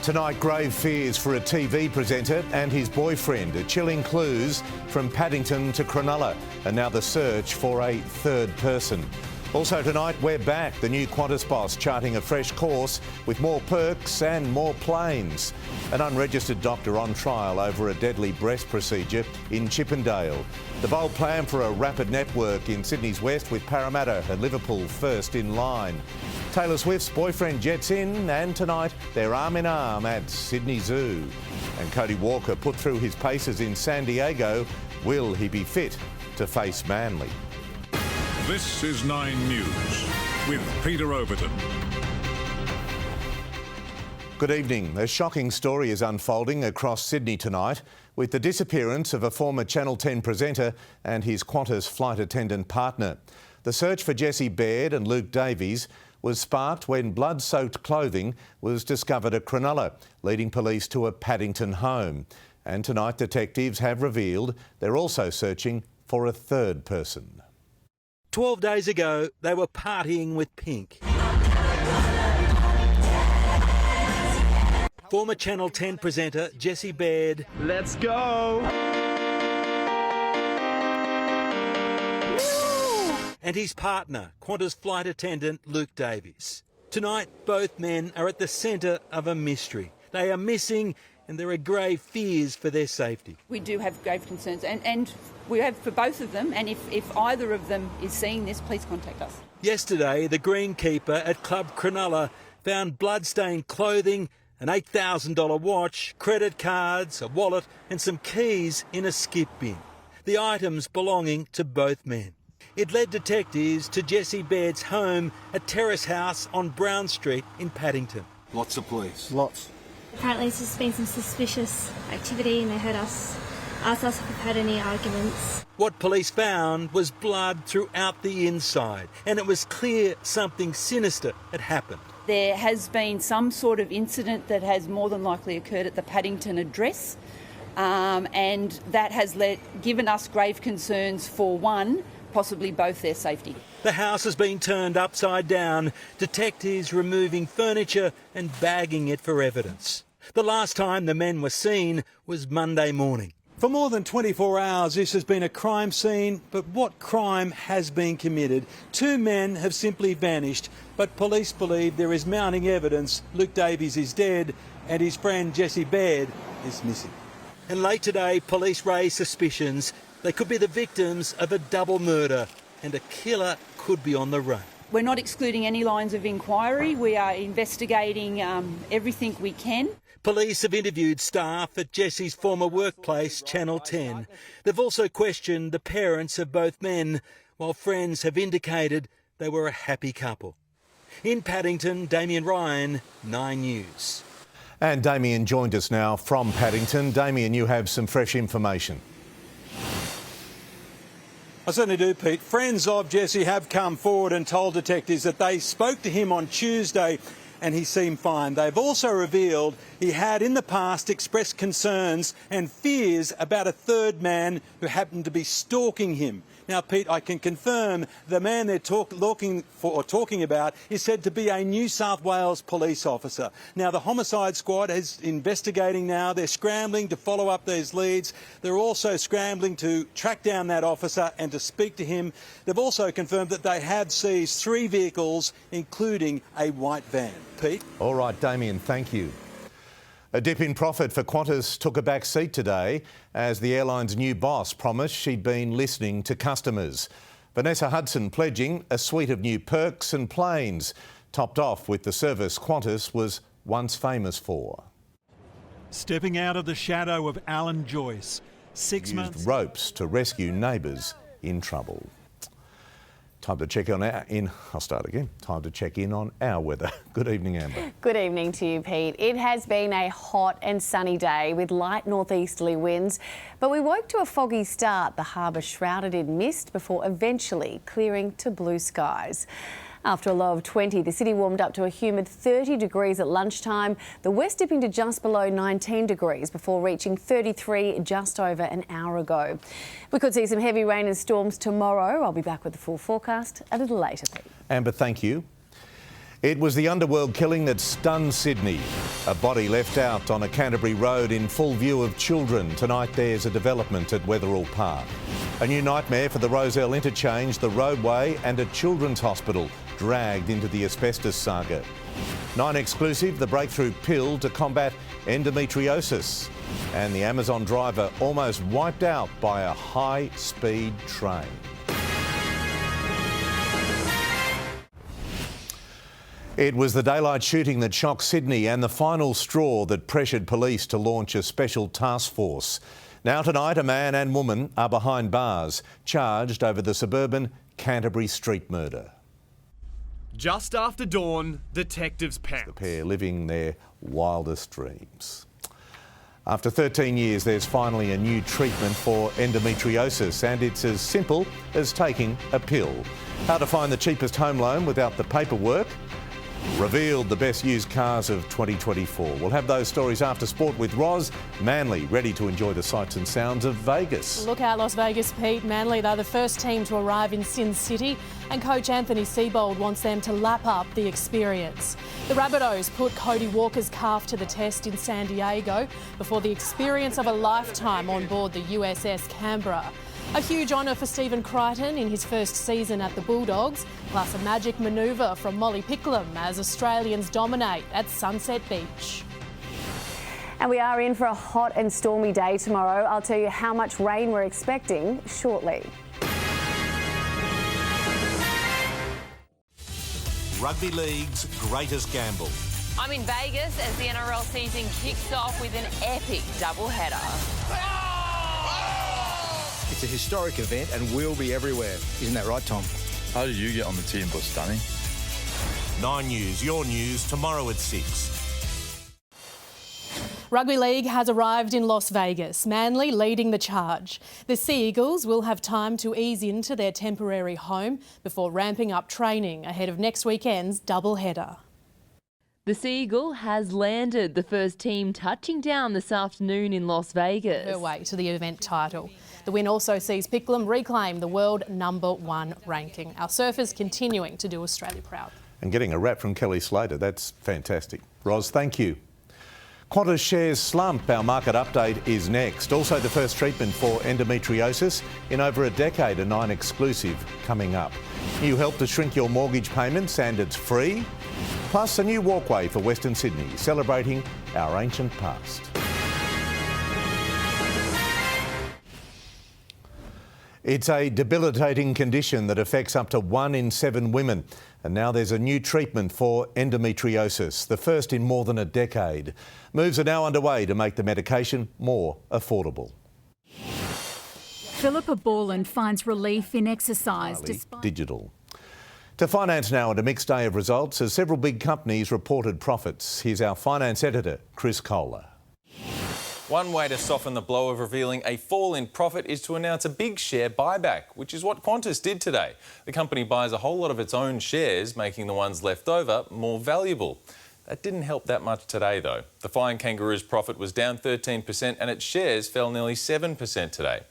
Tonight, grave fears for a TV presenter and his boyfriend. Chilling clues from Paddington to Cronulla, and now the search for a third person. Also tonight, we're back. The new Qantas boss charting a fresh course with more perks and more planes. An unregistered doctor on trial over a deadly breast procedure in Chippendale. The bold plan for a rapid network in Sydney's west with Parramatta and Liverpool first in line. Taylor Swift's boyfriend jets in, and tonight they're arm in arm at Sydney Zoo. And Cody Walker put through his paces in San Diego. Will he be fit to face Manly? This is 9 News with Peter Overton. Good evening. A shocking story is unfolding across Sydney tonight with the disappearance of a former Channel 10 presenter and his Qantas flight attendant partner. The search for Jesse Baird and Luke Davies was sparked when blood-soaked clothing was discovered at Cronulla, leading police to a Paddington home. And tonight, detectives have revealed they're also searching for a third person. 12 days ago, they were partying with Pink. Former Channel 10 presenter Jesse Baird. Let's go! And his partner, Qantas flight attendant Luke Davies. Tonight, both men are at the centre of a mystery. They are missing, and there are grave fears for their safety. We do have grave concerns, and we have for both of them, and if either of them is seeing this, please contact us. Yesterday, the greenkeeper at Club Cronulla found blood-stained clothing, an $8,000 watch, credit cards, a wallet and some keys in a skip bin. The items belonging to both men. It led detectives to Jesse Baird's home, a terrace house on Brown Street in Paddington. Lots of police. Lots. Apparently there's just been some suspicious activity and they heard us, asked us if we've had any arguments. What police found was blood throughout the inside, and it was clear something sinister had happened. There has been some sort of incident that has more than likely occurred at the Paddington address, and that has given us grave concerns for one, possibly both their safety. The house has been turned upside down, detectives removing furniture and bagging it for evidence. The last time the men were seen was Monday morning. For more than 24 hours, this has been a crime scene, but what crime has been committed? 2 men have simply vanished, but police believe there is mounting evidence Luke Davies is dead and his friend Jesse Baird is missing. And late today, police raised suspicions they could be the victims of a double murder, and a killer could be on the run. We're not excluding any lines of inquiry. We are investigating everything we can. Police have interviewed staff at Jesse's former workplace, Channel 10. They've also questioned the parents of both men, while friends have indicated they were a happy couple. In Paddington, Damien Ryan, 9 News. And Damien joined us now from Paddington. Damien, you have some fresh information. I certainly do, Pete. Friends of Jesse have come forward and told detectives that they spoke to him on Tuesday and he seemed fine. They've also revealed he had in the past expressed concerns and fears about a third man who happened to be stalking him. Now, Pete, I can confirm the man they're talking about is said to be a New South Wales police officer. Now, the homicide squad is investigating now. They're scrambling to follow up these leads. They're also scrambling to track down that officer and to speak to him. They've also confirmed that they have seized 3 vehicles, including a white van. Pete? All right, Damien, thank you. A dip in profit for Qantas took a back seat today as the airline's new boss promised she'd been listening to customers. Vanessa Hudson pledging a suite of new perks and planes, topped off with the service Qantas was once famous for. Stepping out of the shadow of Alan Joyce, 6 months... Used ropes to rescue neighbours in trouble. Time to check in on our weather. Good evening, Amber. Good evening to you, Pete. It has been a hot and sunny day with light northeasterly winds, but we woke to a foggy start. The harbour shrouded in mist before eventually clearing to blue skies. After a low of 20, the city warmed up to a humid 30 degrees at lunchtime, the west dipping to just below 19 degrees before reaching 33 just over an hour ago. We could see some heavy rain and storms tomorrow. I'll be back with the full forecast a little later, Pete. Amber, thank you. It was the underworld killing that stunned Sydney. A body left out on a Canterbury road in full view of children. Tonight there's a development at Wetherill Park. A new nightmare for the Rozelle interchange, the roadway and a children's hospital dragged into the asbestos saga. 9 exclusive, the breakthrough pill to combat endometriosis. And the Amazon driver almost wiped out by a high-speed train. It was the daylight shooting that shocked Sydney and the final straw that pressured police to launch a special task force. Now tonight, a man and woman are behind bars, charged over the suburban Canterbury street murder. Just after dawn, detectives pounce. The pair living their wildest dreams. After 13 years, there's finally a new treatment for endometriosis, and it's as simple as taking a pill. How to find the cheapest home loan without the paperwork. Revealed the best used cars of 2024. We'll have those stories after sport with Roz. Manly ready to enjoy the sights and sounds of Vegas. Look out Las Vegas, Pete. Manly, they're the first team to arrive in Sin City, and coach Anthony Seibold wants them to lap up the experience. The Rabbitohs put Cody Walker's calf to the test in San Diego before the experience of a lifetime on board the USS Canberra. A huge honour for Stephen Crichton in his first season at the Bulldogs, plus a magic manoeuvre from Molly Picklum as Australians dominate at Sunset Beach. And we are in for a hot and stormy day tomorrow. I'll tell you how much rain we're expecting shortly. Rugby League's greatest gamble. I'm in Vegas as the NRL season kicks off with an epic doubleheader. It's a historic event and we'll be everywhere. Isn't that right, Tom? How did you get on the team, but stunning? 9 News, your news, tomorrow at 6. Rugby League has arrived in Las Vegas, Manly leading the charge. The Sea Eagles will have time to ease into their temporary home before ramping up training ahead of next weekend's doubleheader. The Sea Eagle has landed, the first team touching down this afternoon in Las Vegas. Her way to the event title. The win also sees Picklum reclaim the world #1 ranking. Our surfers continuing to do Australia proud. And getting a wrap from Kelly Slater, that's fantastic. Roz, thank you. Qantas shares slump. Our market update is next. Also the first treatment for endometriosis in over a decade, a 9 exclusive coming up. New help to shrink your mortgage payments, and it's free. Plus a new walkway for Western Sydney, celebrating our ancient past. It's a debilitating condition that affects up to 1 in 7 women. And now there's a new treatment for endometriosis, the first in more than a decade. Moves are now underway to make the medication more affordable. Philippa Borland finds relief in exercise. Digital. To finance now, and a mixed day of results as several big companies reported profits. Here's our finance editor, Chris Kohler. One way to soften the blow of revealing a fall in profit is to announce a big share buyback, which is what Qantas did today. The company buys a whole lot of its own shares, making the ones left over more valuable. That didn't help that much today, though. The Flying Kangaroo's profit was down 13% and its shares fell nearly 7% today.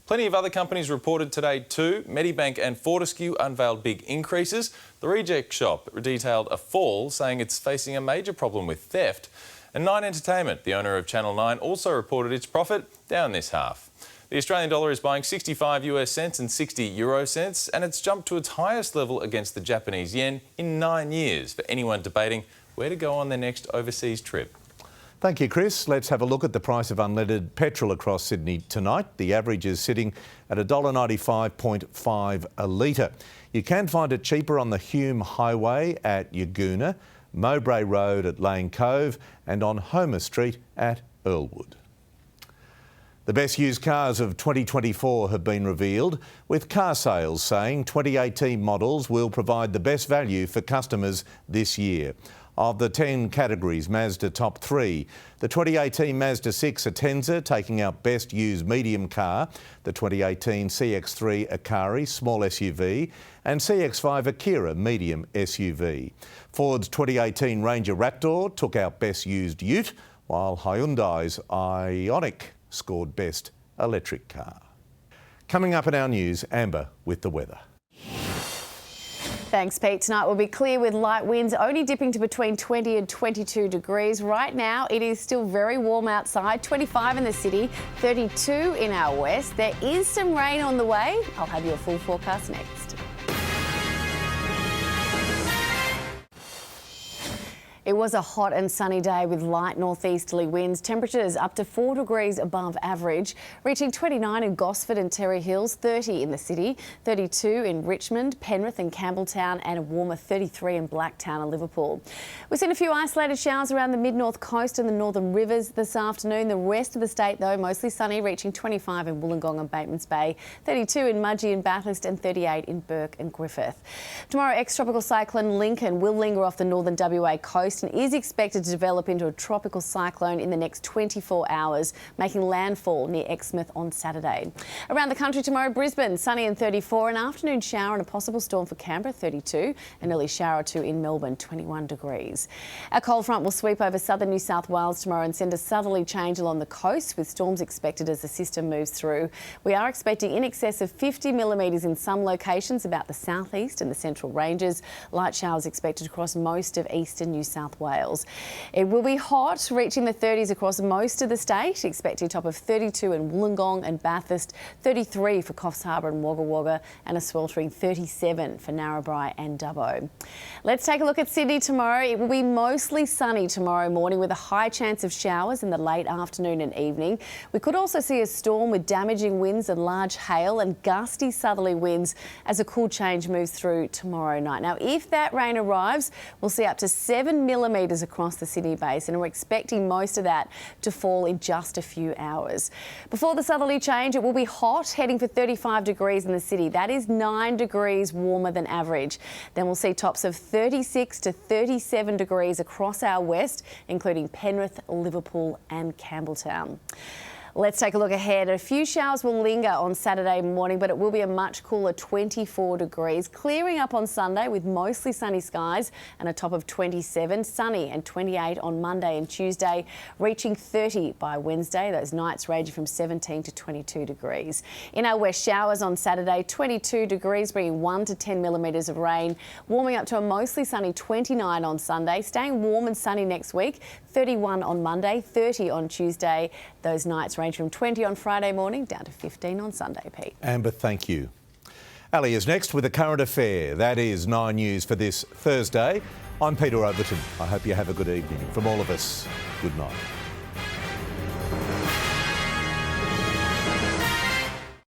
Plenty of other companies reported today too. Medibank and Fortescue unveiled big increases. The Reject Shop detailed a fall, saying it's facing a major problem with theft. And Nine Entertainment, the owner of Channel 9, also reported its profit down this half. The Australian dollar is buying 65 US cents and 60 euro cents, and it's jumped to its highest level against the Japanese yen in 9 years for anyone debating where to go on their next overseas trip. Thank you, Chris. Let's have a look at the price of unleaded petrol across Sydney tonight. The average is sitting at $1.95.5 a litre. You can find it cheaper on the Hume Highway at Yagoona, Mowbray Road at Lane Cove and on Homer Street at Earlwood. The best used cars of 2024 have been revealed, with car sales saying 2018 models will provide the best value for customers this year. Of the 10 categories, Mazda top 3. The 2018 Mazda 6 Atenza taking out best used medium car, the 2018 CX-3 Akari small SUV and CX-5 Akira medium SUV. Ford's 2018 Ranger Raptor took out best used ute, while Hyundai's Ioniq scored best electric car. Coming up in our news, Amber with the weather. Thanks, Pete. Tonight will be clear with light winds only dipping to between 20 and 22 degrees. Right now, it is still very warm outside, 25 in the city, 32 in our west. There is some rain on the way. I'll have your full forecast next. It was a hot and sunny day with light northeasterly winds. Temperatures up to 4 degrees above average, reaching 29 in Gosford and Terry Hills, 30 in the city, 32 in Richmond, Penrith and Campbelltown, and a warmer 33 in Blacktown and Liverpool. We've seen a few isolated showers around the mid-north coast and the northern rivers this afternoon. The rest of the state, though, mostly sunny, reaching 25 in Wollongong and Batemans Bay, 32 in Mudgee and Bathurst, and 38 in Burke and Griffith. Tomorrow, ex-tropical cyclone Lincoln will linger off the northern WA coast and is expected to develop into a tropical cyclone in the next 24 hours, making landfall near Exmouth on Saturday. Around the country tomorrow, Brisbane, sunny and 34, an afternoon shower and a possible storm for Canberra, 32, an early shower or two in Melbourne, 21 degrees. A cold front will sweep over southern New South Wales tomorrow and send a southerly change along the coast, with storms expected as the system moves through. We are expecting in excess of 50 millimetres in some locations about the southeast and the central ranges. Light showers expected across most of eastern New South Wales. It will be hot, reaching the 30s across most of the state, expecting a top of 32 in Wollongong and Bathurst, 33 for Coffs Harbour and Wagga Wagga, and a sweltering 37 for Narrabri and Dubbo. Let's take a look at Sydney tomorrow. It will be mostly sunny tomorrow morning with a high chance of showers in the late afternoon and evening. We could also see a storm with damaging winds and large hail and gusty southerly winds as a cool change moves through tomorrow night. Now, if that rain arrives, we'll see up to 7 millimetres across the Sydney basin, and we're expecting most of that to fall in just a few hours. Before the southerly change, it will be hot, heading for 35 degrees in the city. That is 9 degrees warmer than average. Then we'll see tops of 36 to 37 degrees across our west, including Penrith, Liverpool and Campbelltown. Let's take a look ahead. A few showers will linger on Saturday morning, but it will be a much cooler 24 degrees. Clearing up on Sunday with mostly sunny skies and a top of 27, sunny and 28 on Monday and Tuesday, reaching 30 by Wednesday. Those nights ranging from 17 to 22 degrees. In our west, showers on Saturday, 22 degrees, bringing 1 to 10 millimetres of rain, warming up to a mostly sunny 29 on Sunday, staying warm and sunny next week, 31 on Monday, 30 on Tuesday. Those nights range from 20 on Friday morning down to 15 on Sunday, Pete. Amber, thank you. Ali is next with a current affair. That is 9 News for this Thursday. I'm Peter Overton. I hope you have a good evening. From all of us, good night.